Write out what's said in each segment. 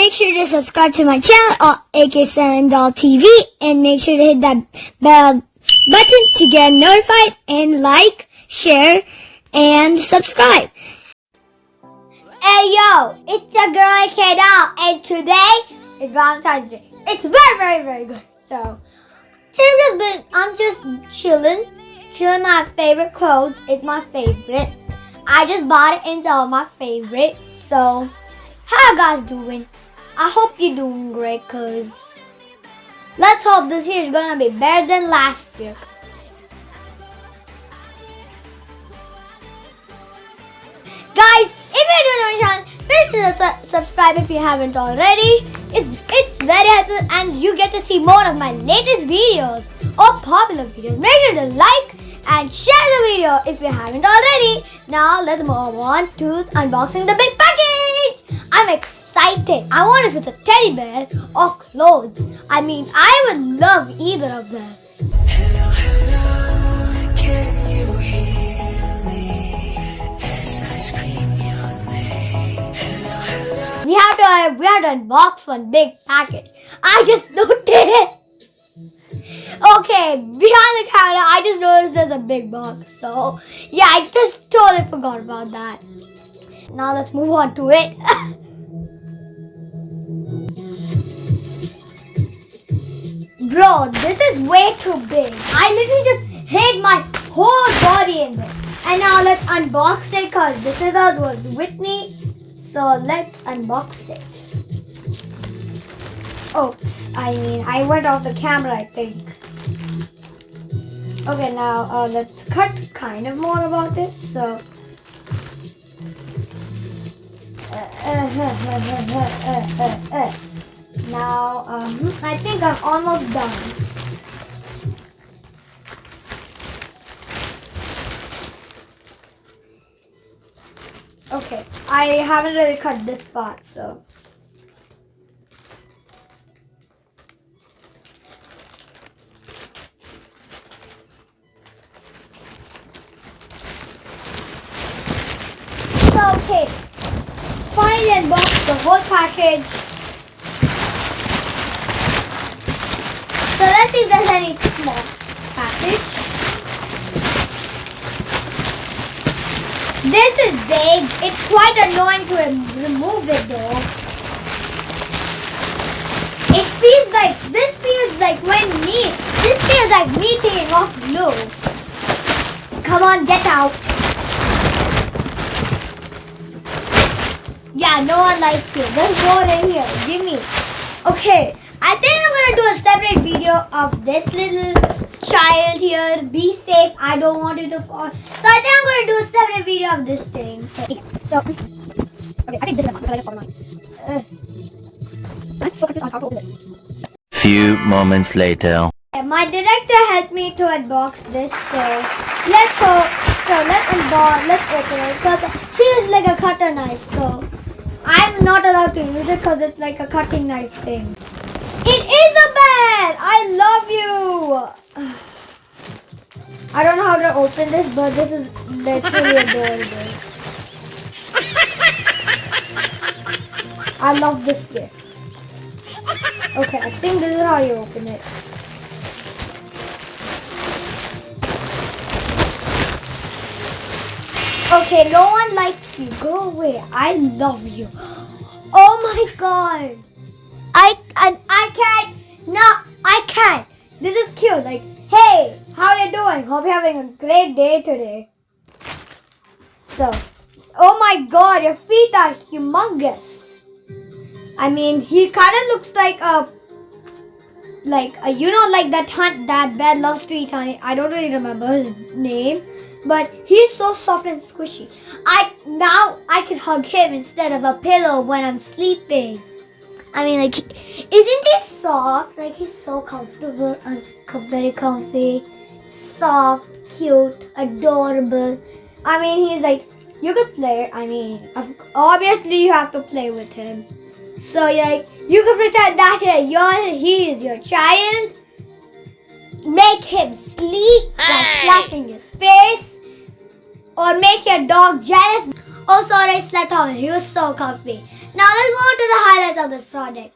make sure to subscribe to my channel, AK7DOLL TV, and make sure to hit that bell button to get notified, and like, share, and subscribe. Hey yo, it's your girl AK7DOLL, and today is Valentine's Day. It's very good. So today I'm just chilling my favorite clothes. It's my favorite. I just bought it and it's all my favorite. So how you guys doing? I hope you're doing great, cause let's hope this year is gonna be better than last year. Guys, if you're new to my channel, please subscribe if you haven't already. It's very helpful and you get to see more of my latest videos or popular videos. Make sure to like and share the video if you haven't already. Now let's move on to unboxing the big package. I'm excited. I wonder if it's a teddy bear or clothes. I mean, I would love either of them. Hello, can you hear me as I scream your name? Hello. We have to unbox one big package. I just noticed. Okay, behind the camera, I just noticed there's a big box. So yeah, I just totally forgot about that. Now let's move on to it. Bro, this is way too big. I literally just hid my whole body in there. And now let's unbox it because the scissors was with me. So let's unbox it. Oops, I went off the camera, I think. Okay, now let's cut kind of more about it. So now I think I'm almost done. Okay, I haven't really cut this part, so okay, finally unbox the whole package. So let's see if there's any small package. This is big. It's quite annoying to remove it though. This feels like me taking off glue. Come on, get out. Yeah, no one likes you. There's more in here. Give me. Okay, I think I'm gonna do a separate video of this little child here. Be safe. I don't want it to fall. So I think I'm gonna do a separate video of this thing. Okay, I think this is the one because I just saw mine. I'm so confused on how to open this. Few moments later. My director helped me to unbox this, so let's open it because she is like a cutter knife, so I'm not allowed to use it because it's like a cutting knife thing. It is a bed! I love you! I don't know how to open this, but this is literally adorable. I love this gift. Okay, I think this is how you open it. Okay, no one likes you. Go away. I love you. Oh my god. I can't. No, I can't. This is cute. Like, hey, how you doing? Hope you're having a great day today. So, oh my god, your feet are humongous. I mean, he kind of looks like that bed loves to eat honey. I don't really remember his name. But he's so soft and squishy. Now I can hug him instead of a pillow when I'm sleeping. I mean, like, isn't he soft? Like, he's so comfortable and very comfy, soft, cute, adorable. I mean, he's like, you could play. I mean, obviously you have to play with him. So like, you can pretend that he is your child. Make him sleep by slapping his face, or make your dog jealous, Oh, sorry, I slept on. He was so comfy. Now let's move on to the highlights of this project.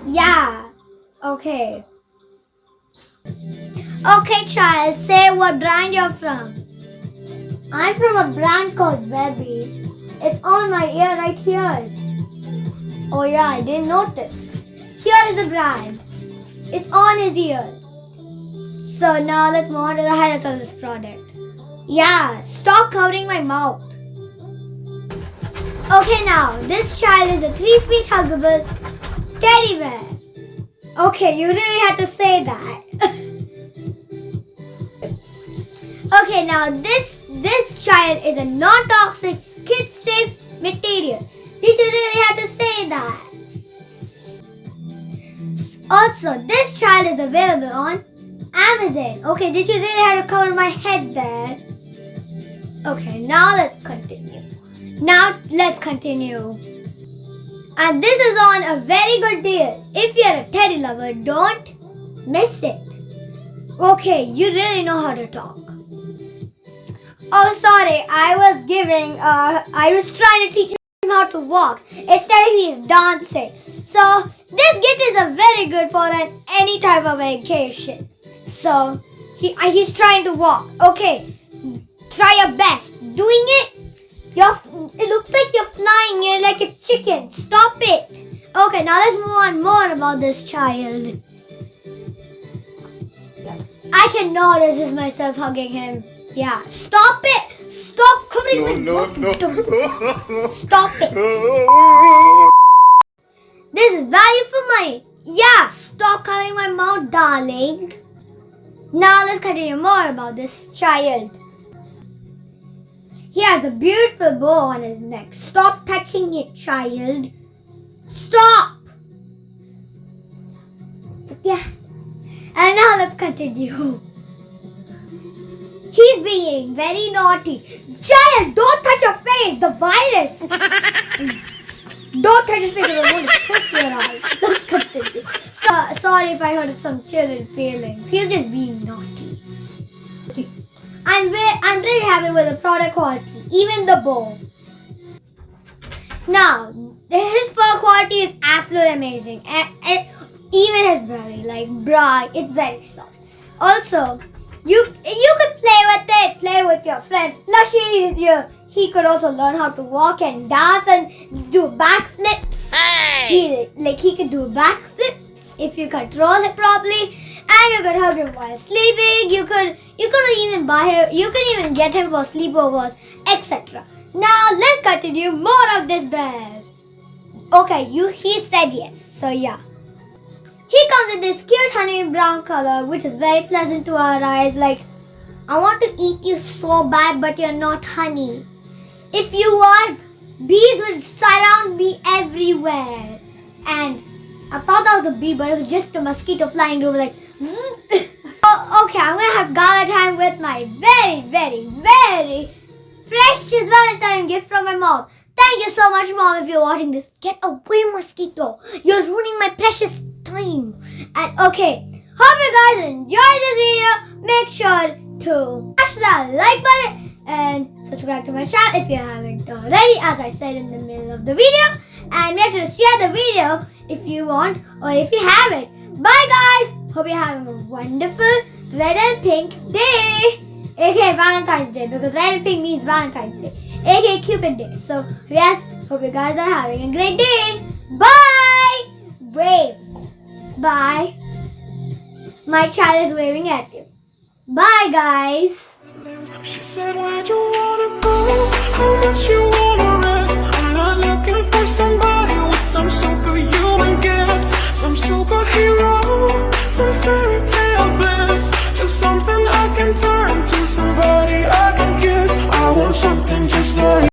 Yeah. Okay. Okay, child, say what brand you're from. I'm from a brand called Webby. It's on my ear right here. Oh yeah, I didn't notice. Here is the brand. It's on his ear. So now let's move on to the highlights of this product. Yeah, stop covering my mouth. Okay, now this child is a 3-feet huggable teddy bear. Okay, you really had to say that. Okay, now this child is a non-toxic, kid-safe material. Did you really have to say that? Also, this child is available on Amazon. Okay, did you really have to cover my head there? Okay, now let's continue. And this is on a very good deal. If you're a teddy lover, don't miss it. Okay, you really know how to talk. Oh, sorry, I was trying to teach him how to walk. Instead, he's dancing. So, this gift is a very good for any type of occasion. So, he's trying to walk. Okay, try your best. Doing it. It looks like you're flying. You're like a chicken. Stop it. Okay, now let's move on more about this child. I cannot resist myself hugging him. Yeah, stop it. Stop covering my mouth. Stop it. This is value for money. Yeah, stop covering my mouth, darling. Now let's continue more about this child. He has a beautiful bow on his neck. Stop touching it, child. Stop. Yeah. And now let's continue. He's being very naughty. Child, don't touch your face. The virus. Don't touch your face. I'm going to prick your eyes. Let's continue. Sorry if I hurt some children feelings. He's just being naughty. I'm really happy with the product quality, even the bow. Now, his fur quality is absolutely amazing. And even his belly, like bra, it's very soft. Also, you could play with your friends. Lushy, he could also learn how to walk and dance and do backflips. Hey! He could do backflips if you control it properly. And you could hug him while sleeping. You could even get him for sleepovers, etc. Now let's continue more of this bear. Okay, he said yes. So yeah. He comes in this cute honey brown color, which is very pleasant to our eyes. Like, I want to eat you so bad, but you're not honey. If you are, bees would surround me everywhere. And I thought that was a bee, but it was just a mosquito flying over like. Okay, I'm gonna have gala time with my very, very, very precious Valentine gift from my mom. Thank you so much, Mom, if you're watching this. Get away, mosquito. You're ruining my precious time. And okay, hope you guys enjoyed this video. Make sure to smash that like button and subscribe to my channel if you haven't already, as I said in the middle of the video. And make sure to share the video if you want or if you haven't. Bye, guys. Hope you're having a wonderful red and pink day. aka Valentine's Day, because red and pink means Valentine's Day. aka Cupid Day. So, yes, hope you guys are having a great day. Bye! Wave. Bye. My child is waving at you. Bye, guys. She said, why'd you wanna go? How much you want?